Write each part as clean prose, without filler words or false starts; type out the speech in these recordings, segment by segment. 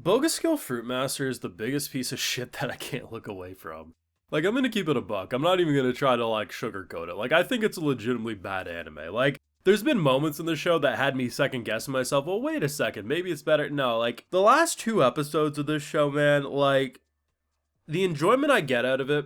Bogus Skill Fruitmaster is the biggest piece of shit that I can't look away from. Like, I'm gonna keep it a buck. I'm not even gonna try to, like, sugarcoat it. Like, I think it's a legitimately bad anime. Like, there's been moments in the show that had me second guessing myself. Well, wait a second. Maybe it's better. No, like, the last two episodes of this show, man, like, the enjoyment I get out of it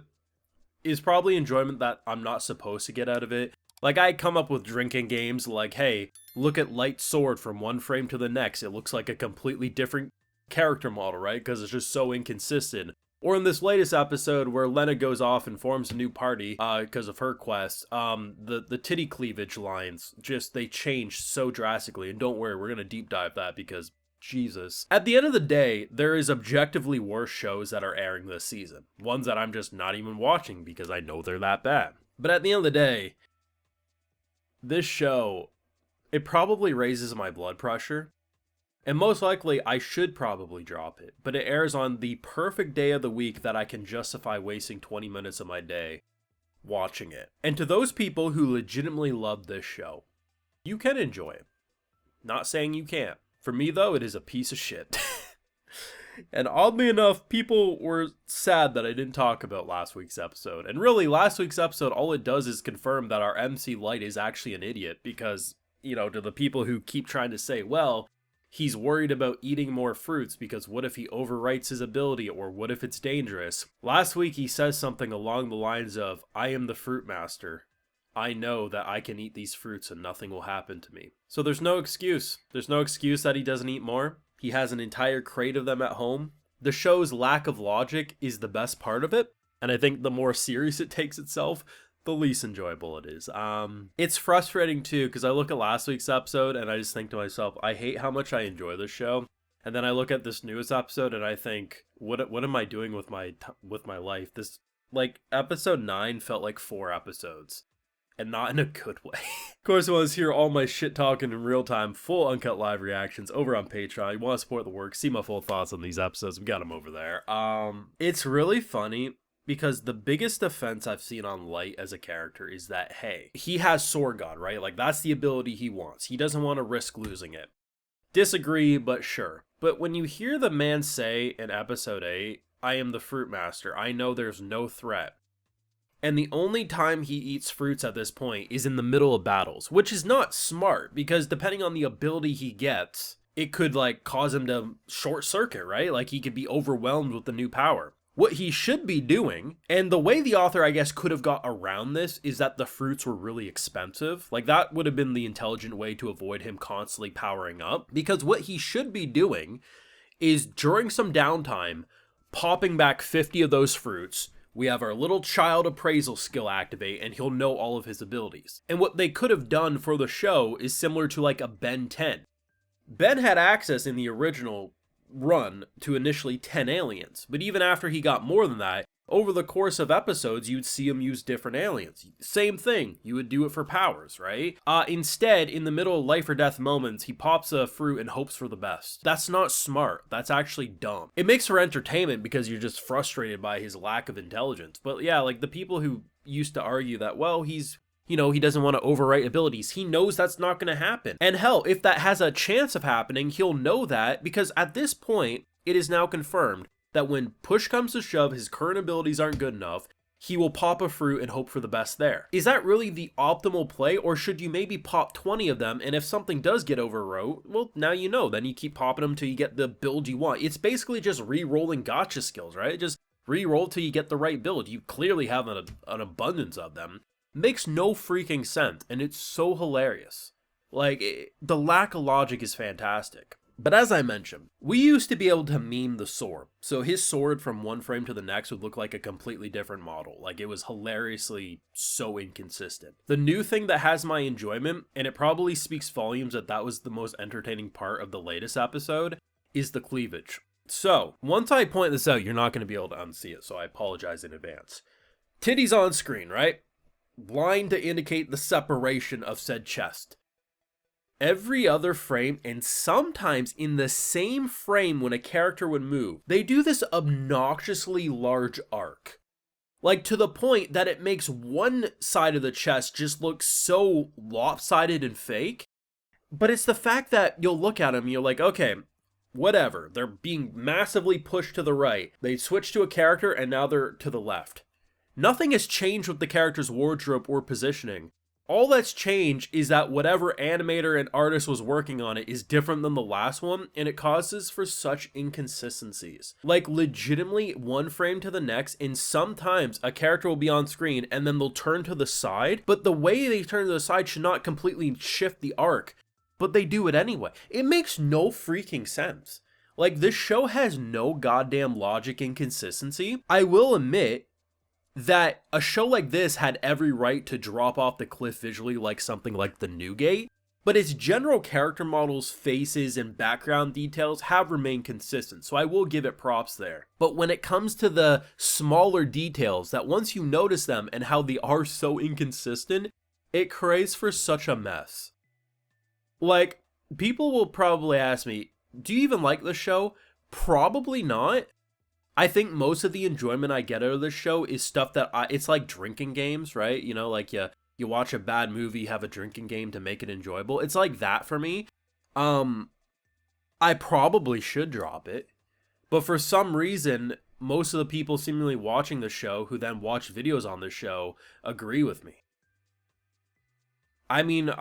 is probably enjoyment that I'm not supposed to get out of it. Like, I come up with drinking games like, hey, look at Light Sword from one frame to the next. It looks like a completely different character model, right? Because it's just so inconsistent. Or in this latest episode where Lena goes off and forms a new party because of her quest, the titty cleavage lines, just, they change so drastically. And don't worry, we're going to deep dive that because, Jesus. At the end of the day, there is objectively worse shows that are airing this season. Ones that I'm just not even watching because I know they're that bad. But at the end of the day, this show, it probably raises my blood pressure. And most likely, I should probably drop it. But it airs on the perfect day of the week that I can justify wasting 20 minutes of my day watching it. And to those people who legitimately love this show, you can enjoy it. Not saying you can't. For me, though, it is a piece of shit. And oddly enough, people were sad that I didn't talk about last week's episode. And really, last week's episode, all it does is confirm that our MC Light is actually an idiot. Because, you know, to the people who keep trying to say, well, he's worried about eating more fruits because what if he overwrites his ability or what if it's dangerous? Last week, he says something along the lines of, I am the fruit master. I know that I can eat these fruits and nothing will happen to me. So there's no excuse. There's no excuse that he doesn't eat more. He has an entire crate of them at home. The show's lack of logic is the best part of it. And I think the more serious it takes itself, the least enjoyable it is. It's frustrating too, because I look at last week's episode and I just think to myself, I hate how much I enjoy this show. And then I look at this newest episode and I think, what am I doing with my life? This, like, episode 9 felt like 4 episodes. And not in a good way. Of course, you want to hear all my shit talking in real time, full uncut live reactions over on Patreon. You want to support the work, see my full thoughts on these episodes, we got them over there. It's really funny because the biggest offense I've seen on Light as a character is that, hey, he has Sword God, right? Like, that's the ability he wants. He doesn't want to risk losing it. Disagree, but sure. But when you hear the man say in episode 8, I am the fruit master, I know there's no threat. And the only time he eats fruits at this point is in the middle of battles, which is not smart because depending on the ability he gets, it could like cause him to short circuit, right? Like he could be overwhelmed with the new power. What he should be doing, and the way the author I guess could have got around this is that the fruits were really expensive. Like that would have been the intelligent way to avoid him constantly powering up. Because what he should be doing is during some downtime, popping back 50 of those fruits. We have our little child appraisal skill activate and he'll know all of his abilities. And what they could have done for the show is similar to like a Ben 10. Ben had access in the original run to initially 10 aliens, but even after he got more than that, over the course of episodes, you'd see him use different aliens. Same thing, you would do it for powers, right? Instead, in the middle of life or death moments, he pops a fruit and hopes for the best. That's not smart. That's actually dumb. It makes for entertainment because you're just frustrated by his lack of intelligence. But yeah, like the people who used to argue that, well, he's, you know, he doesn't want to overwrite abilities. He knows that's not going to happen. And hell, if that has a chance of happening, he'll know that because at this point, it is now confirmed that when push comes to shove, his current abilities aren't good enough, he will pop a fruit and hope for the best there. Is that really the optimal play, or should you maybe pop 20 of them, and if something does get overwrote, well, now you know, then you keep popping them till you get the build you want. It's basically just re-rolling gotcha skills, right? Just re-roll till you get the right build. You clearly have an abundance of them. Makes no freaking sense, and it's so hilarious. Like, the lack of logic is fantastic. But as I mentioned, we used to be able to meme the sword. So his sword from one frame to the next would look like a completely different model. Like it was hilariously so inconsistent. The new thing that has my enjoyment, and it probably speaks volumes that was the most entertaining part of the latest episode, is the cleavage. So once I point this out, you're not going to be able to unsee it. So I apologize in advance. Titties on screen, right? Line to indicate the separation of said chest. Every other frame, and sometimes in the same frame when a character would move, they do this obnoxiously large arc. Like to the point that it makes one side of the chest just look so lopsided and fake. But it's the fact that you'll look at him and you're like, okay, whatever. They're being massively pushed to the right. They switch to a character and now they're to the left. Nothing has changed with the character's wardrobe or positioning. All that's changed is that whatever animator and artist was working on it is different than the last one, and it causes for such inconsistencies. Like, legitimately, one frame to the next, and sometimes a character will be on screen and then they'll turn to the side, but the way they turn to the side should not completely shift the arc, but they do it anyway. It makes no freaking sense. Like, this show has no goddamn logic and consistency. I will admit that a show like this had every right to drop off the cliff visually like something like The Newgate, but its general character models, faces, and background details have remained consistent, so I will give it props there. But when it comes to the smaller details, that once you notice them and how they are so inconsistent, it creates for such a mess. Like, people will probably ask me, do you even like the show? Probably not. I think most of the enjoyment I get out of this show is stuff that it's like drinking games, right? You know, like you watch a bad movie, have a drinking game to make it enjoyable. It's like that for me. I probably should drop it, but for some reason, most of the people seemingly watching the show who then watch videos on the show agree with me. I mean,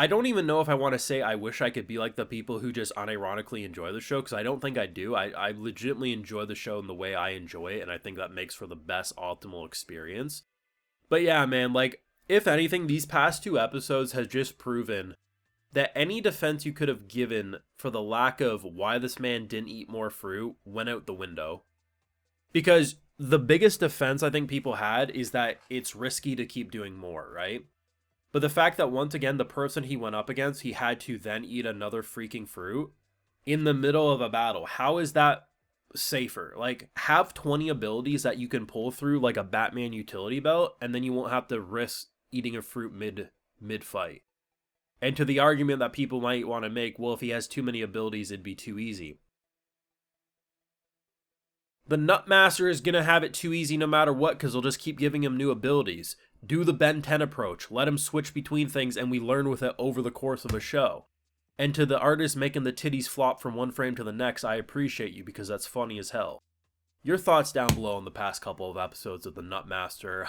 I don't even know if I want to say I wish I could be like the people who just unironically enjoy the show, because I don't think I do. I legitimately enjoy the show in the way I enjoy it, and I think that makes for the best optimal experience. But yeah, man, like, if anything, these past 2 episodes has just proven that any defense you could have given for the lack of why this man didn't eat more fruit went out the window. Because the biggest defense I think people had is that it's risky to keep doing more, right? But the fact that, once again, the person he went up against, he had to then eat another freaking fruit in the middle of a battle. How is that safer? Like, have 20 abilities that you can pull through like a Batman utility belt, and then you won't have to risk eating a fruit mid-fight. And to the argument that people might want to make, well, if he has too many abilities, it'd be too easy. The Nutmaster is going to have it too easy no matter what, because they'll just keep giving him new abilities. Do the Ben 10 approach, let him switch between things, and we learn with it over the course of a show. And to the artist making the titties flop from one frame to the next, I appreciate you, because that's funny as hell. Your thoughts down below on the past couple of episodes of the Nutmaster.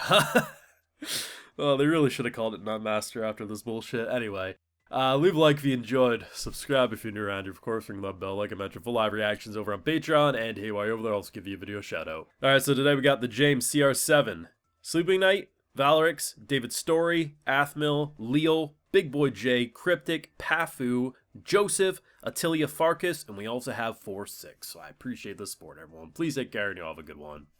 Well, they really should have called it Nutmaster after this bullshit. Anyway, leave a like if you enjoyed, subscribe if you're new around here, of course, ring that bell, like I mentioned, for live reactions over on Patreon, and hey, while you're over there, I'll also give you a video shout out. Alright, so today we got the James CR7, Sleeping Knight, Valorix, David Story, Athmil, Leal, Big Boy J, Cryptic, Pafu, Joseph, Attilia Farkas, and we also have 4-6. So I appreciate the support, everyone. Please take care and you'll have a good one.